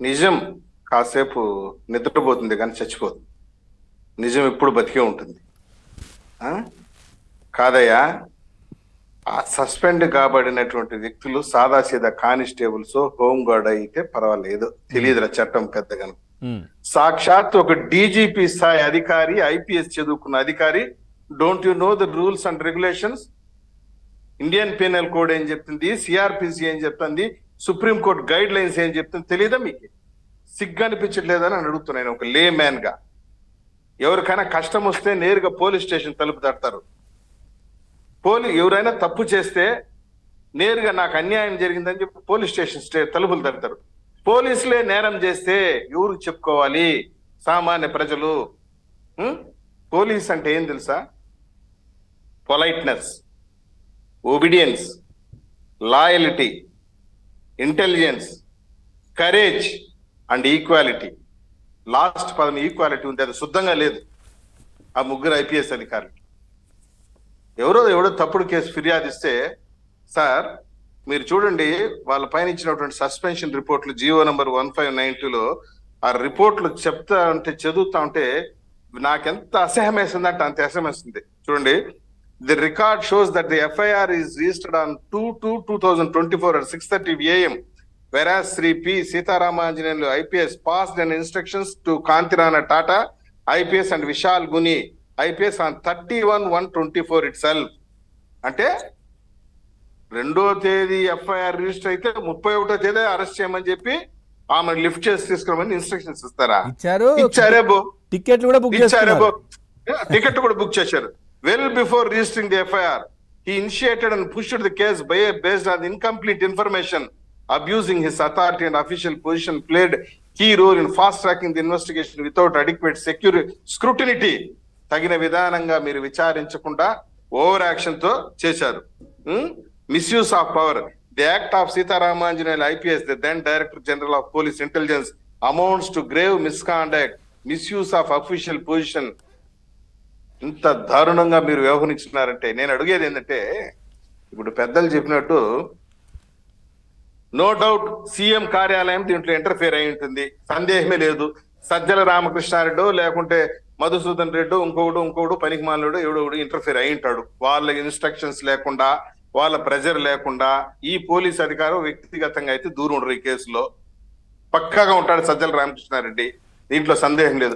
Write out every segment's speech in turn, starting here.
నిజం కాసేపు నిద్రపోతుంది కానీ చచ్చిపోదు. నిజం ఎప్పుడు బతికే ఉంటుంది. ఆ కాదయ్యా, ఆ సస్పెండ్ కాబడినటువంటి వ్యక్తులు సాదాసీదా కానిస్టేబుల్స్, హోమ్ గార్డ్ అయితే పర్వాలేదు, తెలియదురా చట్టం పెద్దగా. సాక్షాత్ ఒక డీజీపీ స్థాయి అధికారి, ఐపీఎస్ చదువుకున్న అధికారి, don't you know the rules and regulations? Indian penal code ఏం చెప్తుంది, సిఆర్పిసి ఏం చెప్తుంది, సుప్రీం కోర్ట్ గైడ్ లైన్స్ ఏం చెప్తుంది, తెలియదా మీకు? సిగ్గు అనిపించట్లేదని అని అడుగుతున్నాను ఒక లే మ్యాన్ గా. ఎవరికైనా కష్టం వస్తే నేరుగా పోలీస్ స్టేషన్ తలుపు తడతారు. ఎవరైనా తప్పు చేస్తే నేరుగా నాకు అన్యాయం జరిగిందని చెప్పి పోలీస్ స్టేషన్ తలుపులు తడతారు. పోలీసులే నేరం చేస్తే ఎవరు చెప్పుకోవాలి? సామాన్య ప్రజలు. పోలీస్ అంటే ఏం తెలుసా? Politeness, obedience, loyalty, intelligence, courage and equality. Last పదం ఈక్వాలిటీ ఉంది, అది శుద్ధంగా లేదు ఆ ముగ్గురు ఐపీఎస్ అధికారులు. ఎవడో తప్పుడు కేసు ఫిర్యాదిస్తే, సార్ మీరు చూడండి వాళ్ళ పైన ఇచ్చినటువంటి సస్పెన్షన్ రిపోర్ట్లు జీవో నంబర్ 1592లో ఆ రిపోర్ట్లు చదువుతా ఉంటే నాకెంత అసహ్యం వేస్తుందంటే అంత అసహ్యం వేస్తుంది. చూడండి, the record shows that the FIR is registered on 2/2/2024 at 6:30 AM. Whereas Sri P. Sitaramanjanelu IPS passed an instructions to Kantirana Tata IPS and Vishal Guni IPS on 31/1/24 itself. అంటే 2వ తేదీ ఎఫ్ఐఆర్ రిజిస్టర్ అయితే 31వ తేదీ arrest చేయమని చెప్పి ఆమె lift చేసి తీసుకురామని instructions ఇస్తారా? ఇచ్చారేబో. టికెట్లు కూడా బుక్ చేశారు. టికెట్ కూడా బుక్ చేశారు. Well before registering the FIR, he initiated and pushed the case based on incomplete information. Abusing his authority and official position played key role in fast tracking the investigation without adequate scrutiny. తగిన విధానంగా మీరు విచారించకుండా over action తో చేశారు. Misuse of power. The act of Seetharamanjaneyulu IPS, the then director general of police intelligence, amounts to grave misconduct, misuse of official position. ఇంత దారుణంగా మీరు వ్యవహరించున్నారంటే నేను అడిగేది ఏంటంటే, ఇప్పుడు పెద్దలు చెప్పినట్టు నో డౌట్ సీఎం కార్యాలయం దీంట్లో ఇంటర్ఫియర్ అయి ఉంటుంది, సందేహమే లేదు. సజ్జల రామకృష్ణారెడ్డో లేకుంటే మధుసూదన్ రెడ్డి ఇంకొకడు పనికిమాలుడు ఎవడో ఇంటర్ఫియర్ అయి ఉంటాడు. వాళ్ళ ఇన్స్ట్రక్షన్స్ లేకుండా, వాళ్ళ ప్రెజర్ లేకుండా ఈ పోలీస్ అధికారం వ్యక్తిగతంగా అయితే దూరం ఉండరు. ఈ కేసులో పక్కాగా ఉంటాడు సజ్జల రామకృష్ణారెడ్డి, దీంట్లో సందేహం లేదు.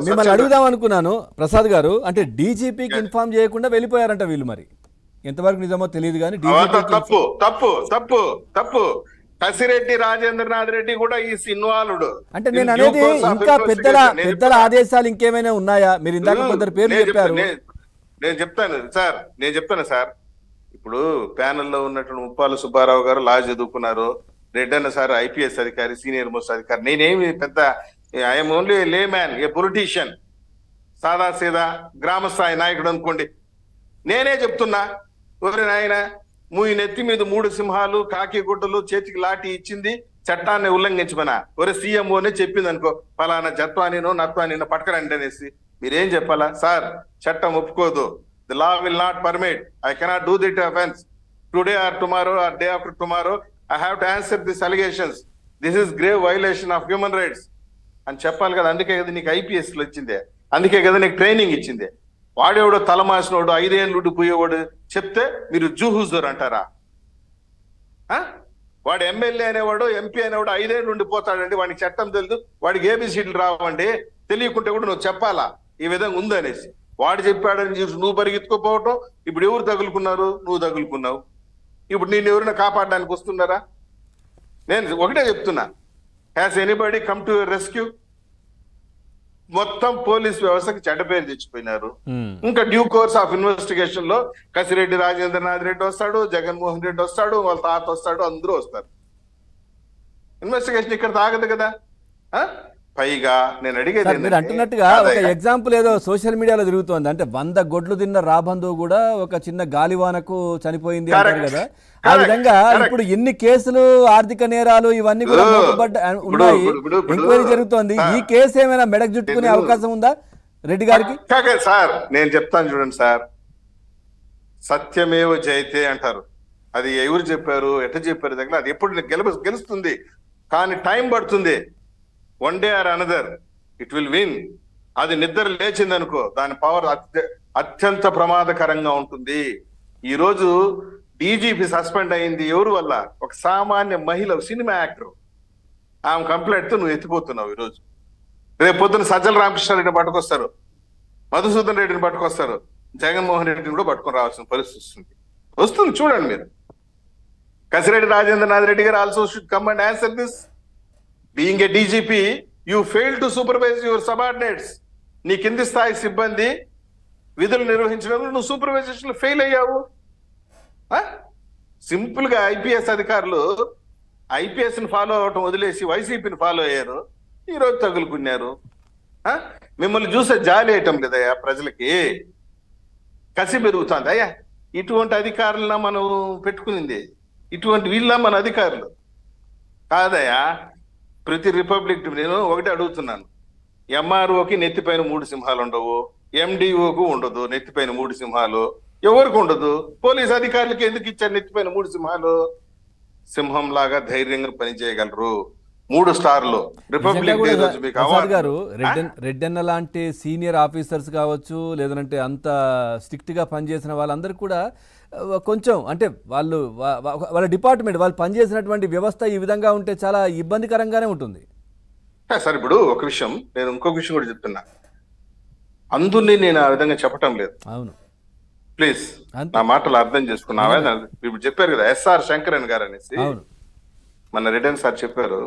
మిమ్మల్ని అడుగుదాం అనుకున్నాను ప్రసాద్ గారు, అంటే డీజీపీకి ఇన్ఫార్మ్ చేయకుండా వెళ్ళిపోయారంట వీళ్ళు. మరి ఎంతవరకు నిజమో తెలియదు కానీ తప్పు తప్పు తప్పు తప్పు. కసిరెడ్డి రాజేంద్రనాథ్ రెడ్డి కూడా ఈ ఇన్వాల్వ్డ్. అంటే నేను అనేది ఇంకా పెద్దల ఆదేశాలు ఇంకేమైనా ఉన్నాయా? మీరు ఇందాక కొందరు పేర్లు చెప్పారు. నేను చెప్తాను సార్. ఇప్పుడు ప్యానెల్లో ఉన్నటువంటి ముప్పాల సుబ్బారావు గారు లా చదువుకున్నారు, రెడ్డన్న సార్ ఐపీఎస్ అధికారి, సీనియర్ మోస్ట్ అధికారి. నేనేమి పెద్ద, ఐఎమ్ ఓన్లీ లే మ్యాన్, ఏ పొలిటీషియన్, సాదా సీదా గ్రామ స్థాయి నాయకుడు అనుకోండి. నేనే చెప్తున్నా, ఎవరి నాయన మూయి నెత్తి మీద 3 సింహాలు, కాకి గుడ్డలు, చేతికి లాఠీ ఇచ్చింది, చట్టాన్ని ఉల్లంఘించమనా? ఒరే సీఎంఓనే చెప్పింది అనుకో, ఫలానా జత్వానినో నత్వానినో పట్టుకరండి అనేసి మీరేం చెప్పాలా? సార్ చట్టం ఒప్పుకోదు, the law will not permit, I cannot do that offence today or tomorrow or day after tomorrow, I have to answer this allegations, this is grave violation of human rights అని చెప్పాలి కదా. అందుకే కదా నీకు IPS లో వచ్చిందే, అందుకే కదా నీకు ట్రైనింగ్ ఇచ్చిందే. వాడేవాడు తలమాసినోడు 5 ఏళ్ళు పోయేవాడు చెప్తే మీరు జూహుజూర్ అంటారా? వాడు ఎమ్మెల్యే అనేవాడు, ఎంపీ అనేవాడు 5 ఏళ్ళు ఉండిపోతాడండి, వాడికి చట్టం తెలియదు, వాడికి ఏబిసిడీలు రావండి, తెలియకుంటే కూడా నువ్వు చెప్పాలా ఈ విధంగా ఉందనేసి. వాడు చెప్పాడని చూసి నువ్వు పరిగెత్తుకోపోవటం. ఇప్పుడు ఎవరు తగులుకున్నారు? నువ్వు తగులుకున్నావు. ఇప్పుడు నేను ఎవరైనా కాపాడడానికి వస్తున్నారా? నేను ఒకటే చెప్తున్నా, has anybody come to your rescue? మొత్తం పోలీస్ వ్యవస్థకి చెడ్డ పేరు తెచ్చిపోయినారు. ఇంకా డ్యూ కోర్స్ ఆఫ్ ఇన్వెస్టిగేషన్ లో కసిరెడ్డి రాజేంద్రనాథ్ రెడ్డి వస్తాడు, జగన్మోహన్ రెడ్డి వస్తాడు, వాళ్ళ తాత వస్తాడు, అందరూ వస్తారు. ఇన్వెస్టిగేషన్ ఇక్కడ తాగదు కదా. పైగా నేను అడిగేది మీరు అంటున్నట్టుగా ఒక ఎగ్జాంపుల్ ఏదో సోషల్ మీడియాలో తిరుగుతోంది, అంటే 100 గొడ్లు తిన్న రాబంధువు కూడా ఒక చిన్న గాలివానకు చనిపోయింది అంటారు కదా. ఆ విధంగా ఇప్పుడు ఎన్ని కేసులు, ఆర్థిక నేరాలు ఇవన్నీ కూడా ఉన్నాయి, ఎంక్వైరీ జరుగుతోంది. ఈ కేసు ఏమైనా మెడకు చుట్టుకునే అవకాశం ఉందా రెడ్డి గారికి? సార్ నేను చెప్తాను చూడండి సార్, సత్యమేవ జయతే అంటారు. అది ఎవరు చెప్పారు, ఎట్లా చెప్పారు దగ్గర, అది ఎప్పుడు గెలుస్తుంది. కానీ టైం పడుతుంది. One day or another it will win. అది నిద్ర లేచిందనుకో దాని పవర్ అత్యంత ప్రమాదకరంగా ఉంటుంది. ఈ రోజు డీజీపీ సస్పెండ్ అయింది ఎవరు వల్ల? ఒక సామాన్య మహిళ, సినిమా యాక్టర్. ఆమె కంప్లైంట్ తో నువ్వు ఎత్తిపోతున్నావు. ఈరోజు రేపు పొద్దున సజ్జల రామకృష్ణారెడ్డిని పట్టుకొస్తారు, మధుసూదన్ రెడ్డిని పట్టుకొస్తారు, జగన్మోహన్ రెడ్డిని కూడా పట్టుకొని రావాల్సిన పరిస్థితి వస్తుంది. చూడండి మీరు. కసిరెడ్డి రాజేంద్రనాథ్ రెడ్డి గారు also should come and answer this. Being a DGP you fail to supervise your subordinates. నీ కింది స్థాయి సిబ్బంది విధులు నిర్వహించడంలో నువ్వు సూపర్వైజేషన్ ఫెయిల్ అయ్యావు. సింపుల్ గా ఐపీఎస్ అధికారులు ఐపీఎస్ ని ఫాలో అవటం వదిలేసి వైసీపీని ఫాలో అయ్యారు. ఈ రోజు తగులుకున్నారు. మిమ్మల్ని చూసే జాలి వేయటం లేదయ్యా ప్రజలకి. కసి పెరుగుతుంది. అయ్యా ఇటువంటి అధికారులన మనం పెట్టుకునింది, ఇటువంటి వీళ్ళ మన అధికారులు కాదయ్యా. ప్రతి రిపబ్లిక్ నేను ఒకటి అడుగుతున్నాను. ఎంఆర్ఓకి నెత్తిపైన 3 సింహాలు ఉండవు, ఎండిఓకు ఉండదు నెత్తిపైన 3 సింహాలు. ఎవరికి ఉండదు? పోలీస్ అధికారులకి ఎందుకు ఇచ్చారు నెత్తిపైన 3 సింహాలు? సింహం లాగా ధైర్యంగా పనిచేయగలరు. 3 స్టార్లు రిపబ్లిక్ డే రోజు మీకు అవార్డు. గారు రెడ్డన్న లాంటి సీనియర్ ఆఫీసర్స్ కావచ్చు, లేదంటే అంత స్ట్రిక్ట్ గా పనిచేసిన వాళ్ళందరూ కూడా కొంచెం అంటే వాళ్ళ డిపార్ట్మెంట్ వాళ్ళు పనిచేసినటువంటి వ్యవస్థ ఈ విధంగా ఉంటే చాలా ఇబ్బందికరంగానే ఉంటుంది. సార్ ఇప్పుడు ఒక విషయం, నేను ఇంకొక విషయం కూడా చెప్తున్నా. అందుని నేను ఆ విధంగా చెప్పటం లేదు. అవును, ప్లీజ్ నా మాటలు అర్థం చేసుకున్నావా? ఇప్పుడు చెప్పారు కదా ఎస్ఆర్ శంకరన్ గారు అనేసి, మన రెడ్డన్ సార్ చెప్పారు.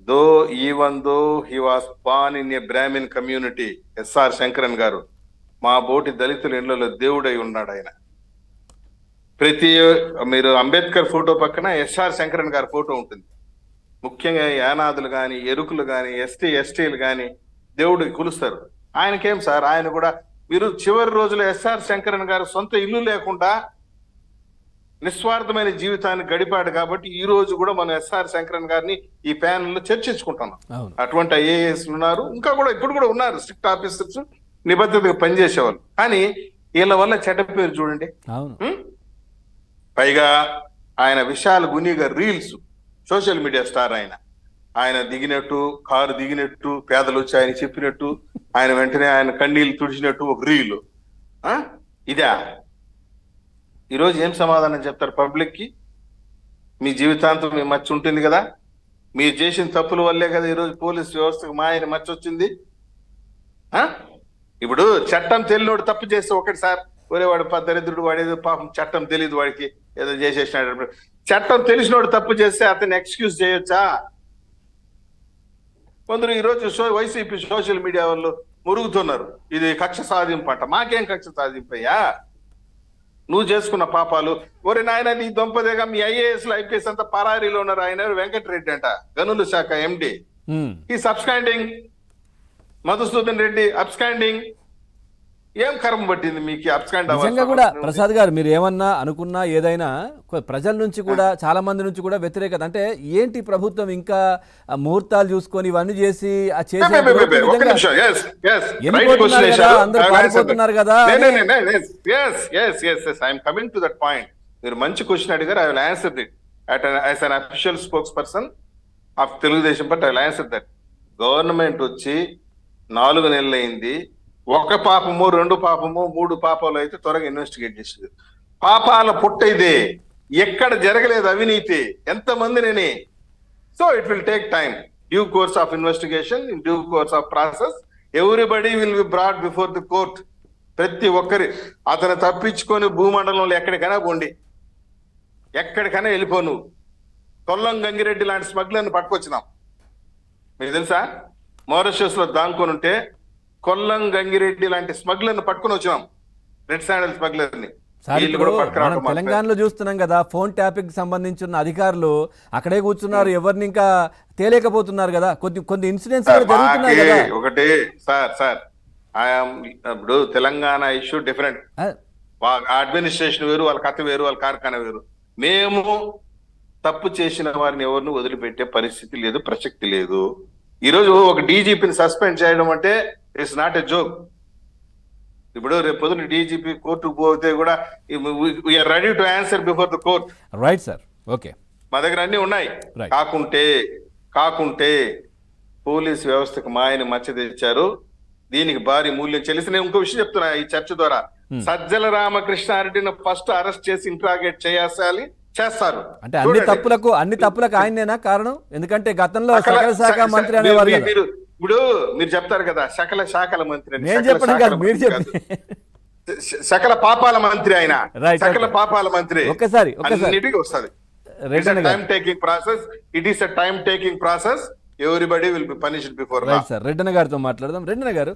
Though even though he was born in a Brahmin community, S R Shankaran గారు మా బోటి దళితుల ఇళ్లలో దేవుడై ఉన్నాడు ఆయన. మీరు అంబేద్కర్ ఫోటో పక్కన ఎస్ఆర్ శంకరన్ గారి ఫోటో ఉంటుంది. ముఖ్యంగా యానాదులు కానీ, ఎరుకులు కానీ, ఎస్టీలు కానీ దేవుడికి కొలుస్తారు. ఆయనకేం సార్, ఆయన కూడా మీరు చివరి రోజులో ఎస్ఆర్ శంకరన్ గారు సొంత ఇల్లు లేకుండా నిస్వార్థమైన జీవితాన్ని గడిపాడు. కాబట్టి ఈ రోజు కూడా మనం ఎస్ఆర్ శంకరన్ గారిని ఈ ప్యానెల్ లో చర్చించుకుంటున్నాం. అటువంటి ఐఏఎస్ ఉన్నారు, ఇంకా కూడా ఇప్పుడు కూడా ఉన్నారు స్ట్రిక్ట్ ఆఫీసర్స్, నిబద్ధతగా పనిచేసేవాళ్ళు. కానీ వీళ్ళ వల్ల చెడ్డ పేరు చూడండి. పైగా ఆయన Vishal Guniga reels, social media star ఆయన దిగినట్టు, కారు దిగినట్టు, పేదలు వచ్చి ఆయన చెప్పినట్టు, ఆయన వెంటనే ఆయన కన్నీళ్లు తుడిచినట్టు ఒక రీలు. ఇదా ఈరోజు ఏం సమాధానం చెప్తారు పబ్లిక్ కి? మీ జీవితాంతం మీ మచ్చ ఉంటుంది కదా, మీరు చేసిన తప్పుల వల్లే కదా ఈరోజు పోలీస్ వ్యవస్థకు మాయని మచ్చ వచ్చింది. ఇప్పుడు చట్టం తెలియనోడు తప్పు చేస్తే ఒకటి సార్, ఒరే వాడు దరిద్రుడు, వాడేదో పాపం చట్టం తెలియదు, వాడికి ఏదో చేసేసినాడు. చట్టం తెలిసినోడు తప్పు చేస్తే అతన్ని ఎక్స్క్యూజ్ చేయొచ్చా? కొందరు ఈరోజు వైసీపీ సోషల్ మీడియా వాళ్ళు మురుగుతున్నారు, ఇది కక్ష సాధింపు అంట. మాకేం కక్ష సాధింపయ్యా? నువ్వు చేసుకున్న పాపాలు. ఒరే నాయన నీ దొంపదేగా మీ ఐఏఎస్ ఐపీఎస్ అంతా పరారీలో ఉన్నారు. ఆయన వెంకటరెడ్డి అంట, గనుల శాఖ ఎండి, ఈ సబ్స్కాండింగ్. మధుసూదన్ రెడ్డి అబ్స్కాండింగ్. ఏం కర్మ పట్టింది మీకు అబ్స్కాండ్? నిజంగా కూడా ప్రసాద్ గారు మీరు ఏమన్నా అనుకున్నా ఏదైనా ప్రజల నుంచి కూడా చాలా మంది నుంచి కూడా వ్యతిరేకత. అంటే ఏంటి ప్రభుత్వం ఇంకా ముహూర్తాలు చూసుకొని ఇవన్నీ చేసి పారిపోతున్నారు కదా. మీరు మంచి క్వశ్చన్ అడిగారు. I will answer it as an official spokes person of Telugu Desam party. I will answer that. Government వచ్చి 4 నెలలు అయింది. 1 పాపము 2 పాపము 3 పాపాలు అయితే త్వరగా ఇన్వెస్టిగేట్ చేసింది. పాపాల పుట్ట ఇదే, ఎక్కడ జరగలేదు అవినీతి, ఎంతమందిని. So it will take time, due course of investigation, in due course of process, everybody will be brought before the court. ప్రతి ఒక్కరి అతను తప్పించుకొని భూమండలంలో ఎక్కడికైనా పోండి, ఎక్కడికైనా వెళ్ళిపో. నువ్వు కొల్లం గంగిరెడ్డి లాంటి స్మగ్లర్ని పట్టుకొచ్చినాం. మీకు తెలుసా, మారిషస్ లో దాంకొని ఉంటే కొల్లం గంగిరెడ్డి లాంటి స్మగ్లర్ని పట్టుకుని వచ్చినాం, రెడ్ శాండల్ స్మగ్లర్ ని. తెలంగాణలో చూస్తున్నాం కదా, ఫోన్ ట్యాపింగ్ సంబంధించిన అధికారులు అక్కడే కూర్చున్నారు, ఎవరిని ఇంకా తేలేకపోతున్నారు కదా. కొన్ని ఇన్సిడెంట్స్ ఒకటి సార్ ఇప్పుడు తెలంగాణ ఇష్యూ డిఫరెంట్. అడ్మినిస్ట్రేషన్ వేరు, వాళ్ళ కథ వేరు, వాళ్ళ కార్ఖానా వేరు. మేము తప్పు చేసిన వారిని ఎవరిని వదిలిపెట్టే పరిస్థితి లేదు, ప్రసక్తి లేదు. ఈరోజు ఒక డీజీపీని సస్పెండ్ చేయడం అంటే ఇట్స్ నాట్ ఎ జోక్. ఇప్పుడు రేపు పొద్దున డీజీపీ కోర్టుకు పోతే కూడా we are ready to answer before the court. Right sir, okay, మా దగ్గర అన్ని ఉన్నాయి. కాకుంటే కాకుంటే పోలీస్ వ్యవస్థకు మాయని మచ్చ తెచ్చారు. దీనికి భారీ మూల్యం చెల్లిసి నేను ఇంకో విషయం చెప్తున్నా ఈ చర్చ ద్వారా. సజ్జల రామకృష్ణారెడ్డిని ఫస్ట్ అరెస్ట్ చేసి ఇంట్రాగేట్ చేస్తారు. అంటే అన్ని తప్పులకు ఆయనేనా కారణం? ఎందుకంటే గతంలో సకల శాఖ మంత్రి అనేవారు కదా. ఇప్పుడు మీరు చెప్తారు కదా సకల శాఖల మంత్రి అని. నేను చెప్పడం కాదు, మీరు చెప్పి సకల పాపాల మంత్రి ఆయన. Right, సకల okay. పాపాల మంత్రి ఒకసారి అన్నిటికీ వస్తుంది. Time taking process. It is a time taking process. Everybody will be punished before law. Right sir, Reddanna గారితో మాట్లాడదాం. రెడ్డన్న గారు,